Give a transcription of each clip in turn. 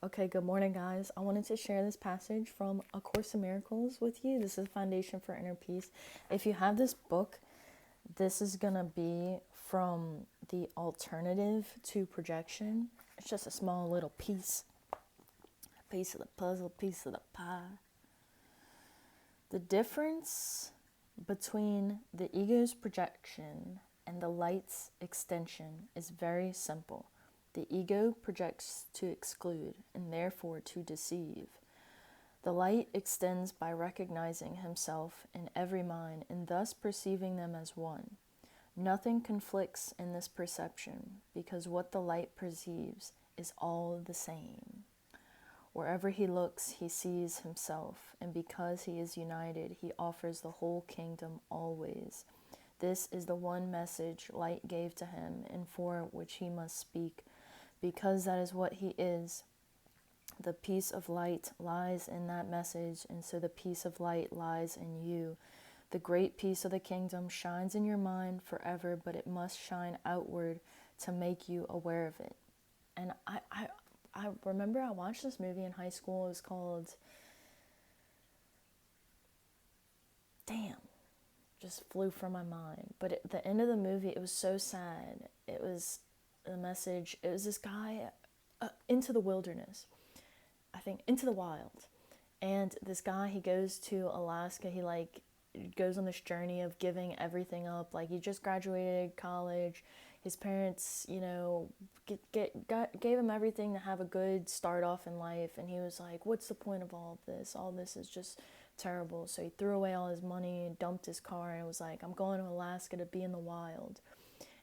Okay, good morning, guys. I wanted to share this passage from A Course in Miracles with you. This is Foundation for Inner Peace. If you have this book, this is going to be from the alternative to projection. It's just a small little piece of the puzzle, piece of the pie. The difference between the ego's projection and the light's extension is very simple. The ego projects to exclude and therefore to deceive. The light extends by recognizing himself in every mind and thus perceiving them as one. Nothing conflicts in this perception because what the light perceives is all the same. Wherever he looks, he sees himself, and because he is united, he offers the whole kingdom always. This is the one message light gave to him, and for which he must speak, because that is what he is. The peace of light lies in that message, and so the peace of light lies in you. The great peace of the kingdom shines in your mind forever, but it must shine outward to make you aware of it. And I remember I watched this movie in high school. It was called, damn, just flew from my mind. But at the end of the movie, it was so sad. It was a message. It was this guy into the wilderness. I think into the wild. And this guy, he goes to Alaska. He goes on this journey of giving everything up. Like he just graduated college. His parents, gave him everything to have a good start off in life. And he was like, what's the point of all of this? All this is just terrible. So he threw away all his money and dumped his car and was like, I'm going to Alaska to be in the wild.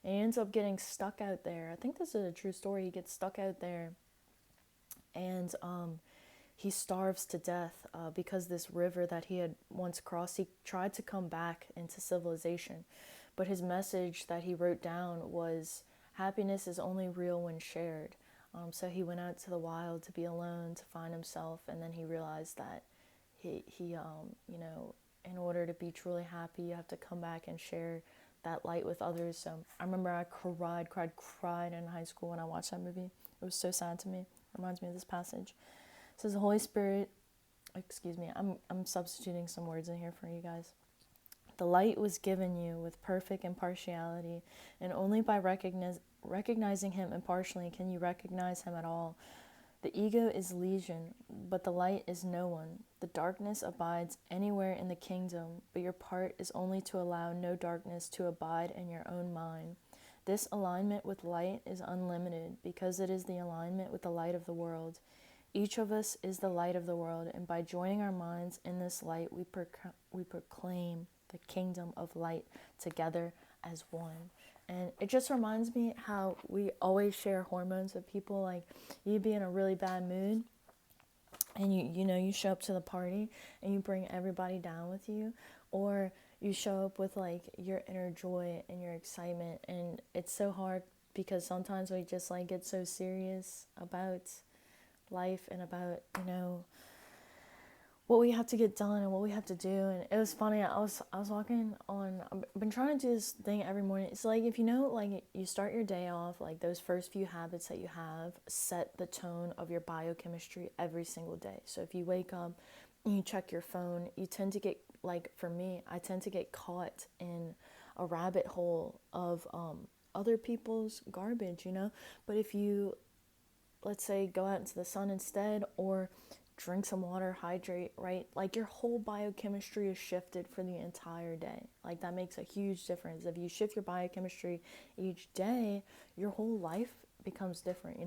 And he ends up getting stuck out there. I think this is a true story. He gets stuck out there and he starves to death because this river that he had once crossed, he tried to come back into civilization. But his message that he wrote down was, happiness is only real when shared. So he went out to the wild to be alone, to find himself, and then he realized that in order to be truly happy, you have to come back and share that light with others. So I remember I cried in high school when I watched that movie. It was so sad to me. It reminds me of this passage. It says the Holy Spirit, excuse me, I'm substituting some words in here for you guys. The light was given you with perfect impartiality, and only by recognizing him impartially can you recognize him at all. The ego is legion, but the light is no one. The darkness abides anywhere in the kingdom, but your part is only to allow no darkness to abide in your own mind. This alignment with light is unlimited because it is the alignment with the light of the world. Each of us is the light of the world, and by joining our minds in this light, we proclaim the kingdom of light together as one. And it just reminds me how we always share hormones with people. Like, you be in a really bad mood, and you show up to the party, and you bring everybody down with you, or you show up with like your inner joy and your excitement. And it's so hard because sometimes we just like get so serious about life and about what we have to get done and what we have to do. And it was funny, I was walking on, I've been trying to do this thing every morning. It's like, if like you start your day off, like those first few habits that you have set the tone of your biochemistry every single day. So if you wake up and you check your phone, you tend to get, like for me, I tend to get caught in a rabbit hole of other people's garbage. But if you, let's say, go out into the sun instead, or drink some water, hydrate, right? Like, your whole biochemistry is shifted for the entire day. Like, that makes a huge difference. If you shift your biochemistry each day, your whole life becomes different.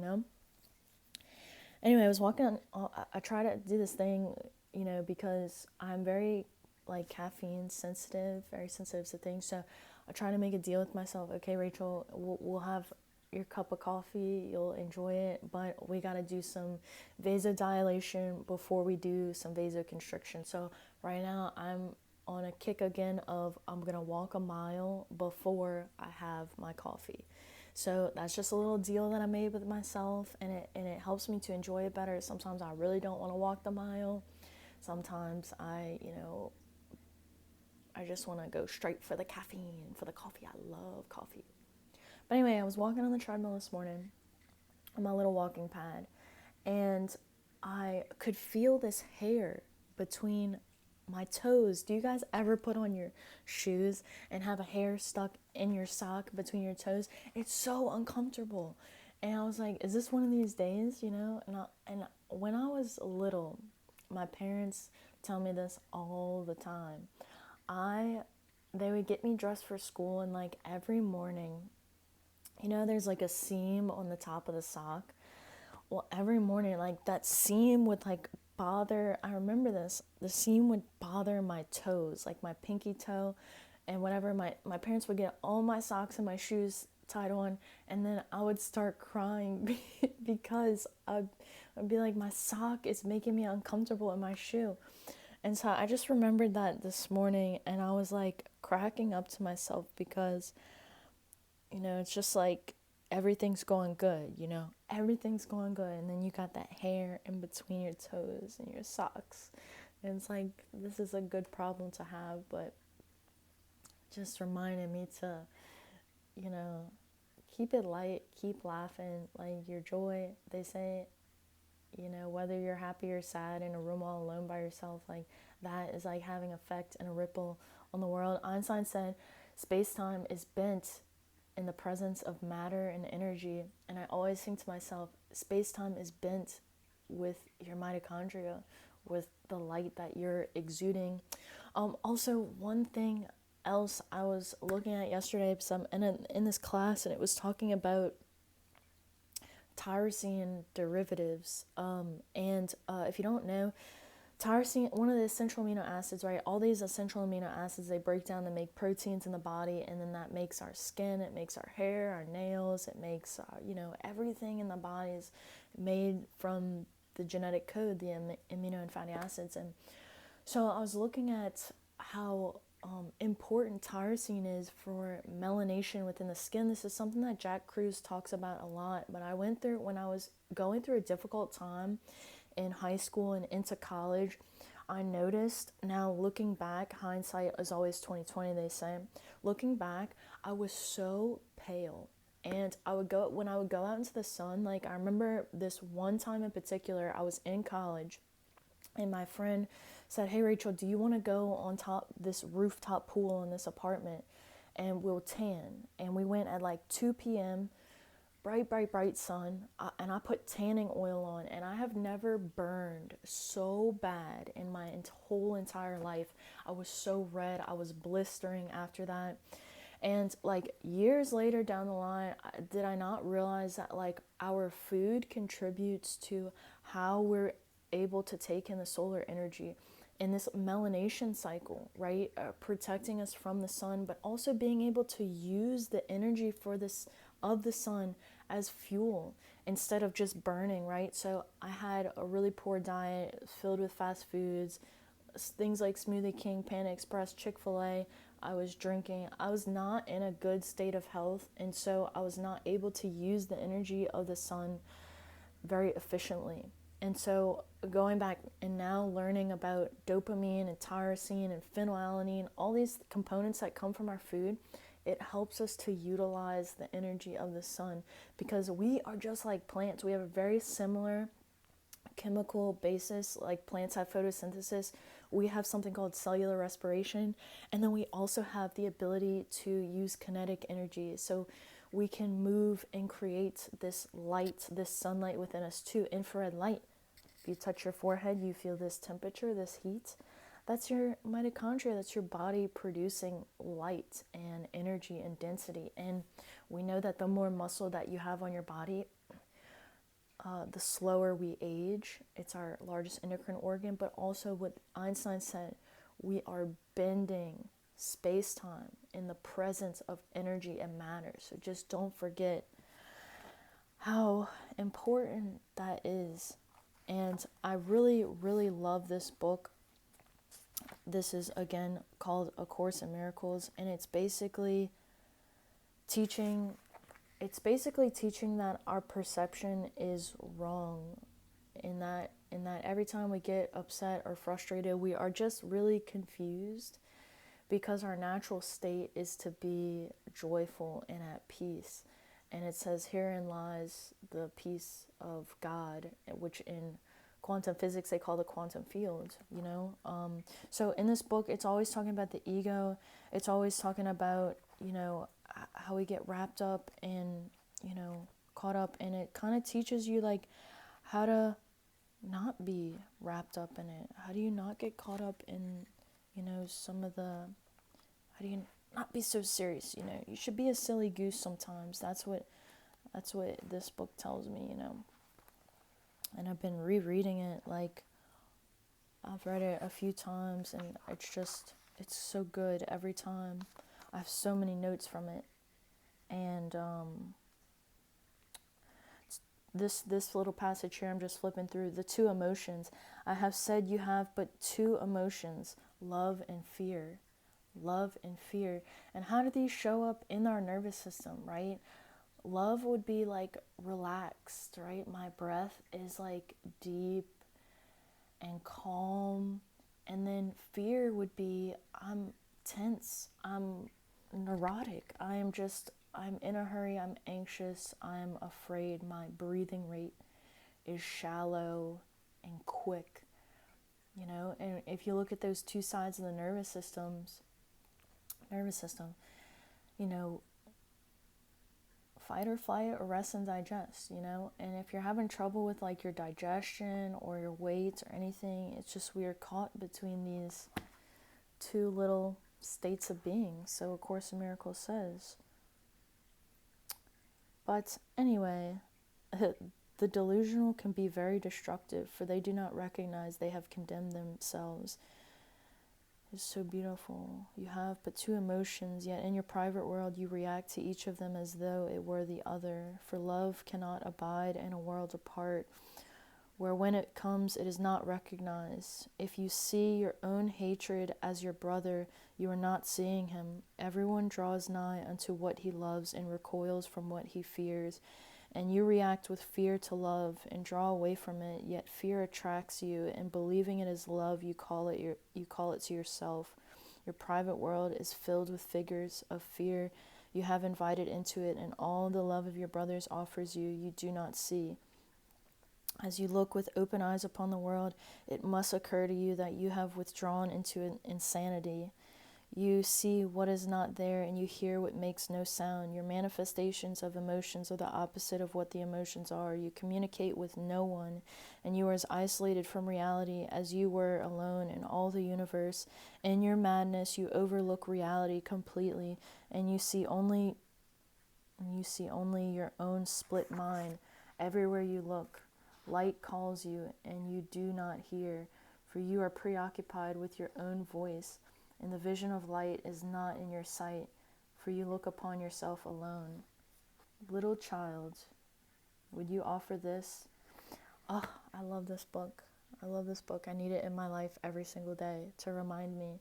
Anyway, I was walking on, I try to do this thing, because I'm very like caffeine sensitive, very sensitive to things. So I try to make a deal with myself. Okay, Rachel, we'll have your cup of coffee, you'll enjoy it, but we got to do some vasodilation before we do some vasoconstriction. So right now I'm on a kick again of, I'm going to walk a mile before I have my coffee. So that's just a little deal that I made with myself, and it helps me to enjoy it better. Sometimes I really don't want to walk the mile. Sometimes I just want to go straight for the caffeine, for the coffee. I love coffee. But anyway, I was walking on the treadmill this morning on my little walking pad, and I could feel this hair between my toes. Do you guys ever put on your shoes and have a hair stuck in your sock between your toes? It's so uncomfortable. And I was like, is this one of these days, you know? And when I was little, my parents tell me this all the time. I they would get me dressed for school, and like every morning, you know, there's like a seam on the top of the sock. Well, every morning, like that seam would like bother, I remember this, the seam would bother my toes, like my pinky toe and whatever. My parents would get all my socks and my shoes tied on, and then I would start crying because I'd be like, my sock is making me uncomfortable in my shoe. And so I just remembered that this morning, and I was like cracking up to myself because, you know, it's just like everything's going good, you know, everything's going good. And then you got that hair in between your toes and your socks. And it's like, this is a good problem to have, but just reminded me to, you know, keep it light, keep laughing. Like your joy, they say, you know, whether you're happy or sad in a room all alone by yourself, like that is like having effect and a ripple on the world. Einstein said space-time is bent in the presence of matter and energy. And I always think to myself, space-time is bent with your mitochondria, with the light that you're exuding. Also, one thing else I was looking at yesterday, because I'm in this class, and it was talking about tyrosine derivatives. And if you don't know, tyrosine, one of the essential amino acids, right? All these essential amino acids, they break down to make proteins in the body, and then that makes our skin, it makes our hair, our nails, it makes, you know, everything in the body is made from the genetic code, the amino and fatty acids. And so I was looking at how important tyrosine is for melanation within the skin. This is something that Jack Kruse talks about a lot, but I went through when I was going through a difficult time in high school and into college. I noticed, now looking back, hindsight is always 2020, they say. Looking back, I was so pale. And when I would go out into the sun, like I remember this one time in particular, I was in college, and my friend said, hey Rachel, do you want to go on top this rooftop pool in this apartment and we'll tan? And we went at like 2 p.m., bright sun, and I put tanning oil on, and I have never burned so bad in my whole entire life. I was so red, I was blistering after that. And like years later down the line, did I not realize that like our food contributes to how we're able to take in the solar energy in this melanation cycle, right? Protecting us from the sun, but also being able to use the energy for this of the sun as fuel instead of just burning, right? So I had a really poor diet filled with fast foods, things like Smoothie King, Panda Express, Chick-fil-A. I was drinking. I was not in a good state of health, and so I was not able to use the energy of the sun very efficiently. And so going back and now learning about dopamine and tyrosine and phenylalanine, all these components that come from our food, it helps us to utilize the energy of the sun, because we are just like plants. We have a very similar chemical basis. Like plants have photosynthesis, we have something called cellular respiration, and then we also have the ability to use kinetic energy. So we can move and create this light, this sunlight within us too, infrared light. If you touch your forehead, you feel this temperature, this heat. That's your mitochondria, that's your body producing light and energy and density. And we know that the more muscle that you have on your body, the slower we age. It's our largest endocrine organ, but also what Einstein said, we are bending space-time in the presence of energy and matter. So just don't forget how important that is. And I really, really love this book. This is again called A Course in Miracles, and it's basically teaching that our perception is wrong, in that every time we get upset or frustrated, we are just really confused, because our natural state is to be joyful and at peace. And it says, herein lies the peace of God, which in quantum physics they call the quantum field, you know? So in this book, it's always talking about the ego. It's always talking about, you know, how we get wrapped up in, you know, caught up. And it kind of teaches you, like, how to not be wrapped up in it. How do you not get caught up in, you know, some of the, how do you not be so serious, you know? You should be a silly goose sometimes. That's what this book tells me, you know. And I've been rereading it, like, I've read it a few times, and it's so good every time. I have so many notes from it. And this little passage here, I'm just flipping through the two emotions. I have said you have but two emotions, love and fear. Love and fear. And how do these show up in our nervous system, right? Love would be like relaxed, right? My breath is like deep and calm. And then fear would be, I'm tense, I'm neurotic, I'm in a hurry, I'm anxious, I'm afraid, my breathing rate is shallow and quick, you know. And if you look at those two sides of the nervous system, you know, fight or flight or rest and digest, you know. And if you're having trouble with like your digestion or your weight or anything, it's just we're caught between these two little states of being. So A Course in Miracles says. But anyway, the delusional can be very destructive, for they do not recognize they have condemned themselves. It's so beautiful. You have but two emotions, yet in your private world you react to each of them as though it were the other. For love cannot abide in a world apart, where when it comes it is not recognized. If you see your own hatred as your brother, you are not seeing him. Everyone draws nigh unto what he loves and recoils from what he fears. And you react with fear to love and draw away from it, yet fear attracts you, and believing it is love, you call it to yourself. Your private world is filled with figures of fear you have invited into it, and all the love of your brothers offers you, you do not see. As you look with open eyes upon the world, it must occur to you that you have withdrawn into an insanity. You see what is not there, and you hear what makes no sound. Your manifestations of emotions are the opposite of what the emotions are. You communicate with no one, and you are as isolated from reality as you were alone in all the universe. In your madness, you overlook reality completely, and you see only your own split mind everywhere you look. Light calls you, and you do not hear, for you are preoccupied with your own voice. And the vision of light is not in your sight, for you look upon yourself alone. Little child, would you offer this? Oh, I love this book. I love this book. I need it in my life every single day to remind me.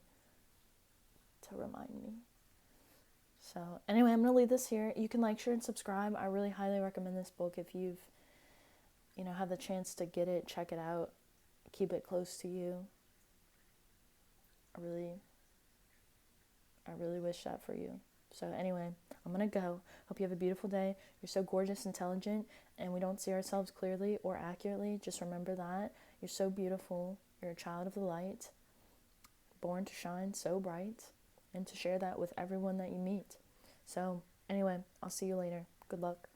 So anyway, I'm going to leave this here. You can like, share, and subscribe. I really highly recommend this book if you've, you know, had the chance to get it, check it out, keep it close to you. I really wish that for you. So anyway, I'm going to go. Hope you have a beautiful day. You're so gorgeous, intelligent, and we don't see ourselves clearly or accurately. Just remember that. You're so beautiful. You're a child of the light, born to shine so bright, and to share that with everyone that you meet. So anyway, I'll see you later. Good luck.